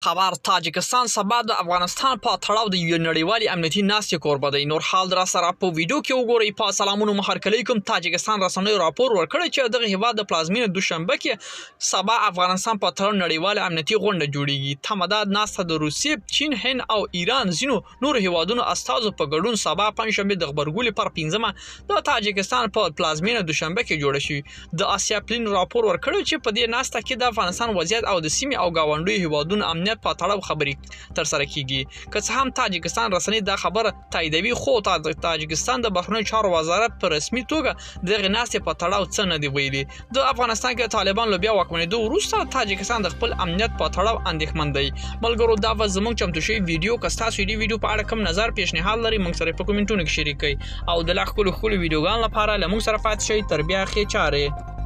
خبر تاجکستان سبا د افغانستان په تړاو د یو نړیوالي امنیتي ناستې کوربه دی. نور حال در سره په ویډیو کې وګورئ. په سلامونو مهرکلی کوم. تاجکستان رسنیو راپور ورکړی چې دغه هیواد د پلازمینې دوشنبه کې سبا افغانستان په تړاو نړیواله امنیتي غونډه جوړیږي. تمداد ناسته د روسیې، چین، هند او ایران ځینو نور هیوادونو استازو په ګډون سبا پنځشنبه د غبرګولي پر 15مه د تاجکستان په پلازمینې دوشنبه کې جوړه شوې. د آسیا پلین راپور ورکړی چې په دې ناسته کې د افغانستان وضعیت او د سیمې او گاونډیو هیوادونو امنیت په تړاو خبرې تر سره کیږي. که څه هم تاجکستان رسنۍ دا خبره تاییدوي، خو تاجکستان د بهرنیو چارو وزارت په رسمي توګه دغه ناستې په تړاو څه نه دی ویلي. د افغانستان کې طالبان له بیا واکمنېدو وروسته تاجکستان د خپل امنیت په تړاو اندېښمن دی. ملګرو، دا و زموږ چمتو شوی ویډیو. که ستاسو دې ویډیو په اړه کوم نظر پیشنهاد لري، موږ سره په کومنټونو کې شریک کړئ او د لا ښکلو ویډیوګانو لپاره له موږ سره پاتې شئ. تر بیا ښې چارې.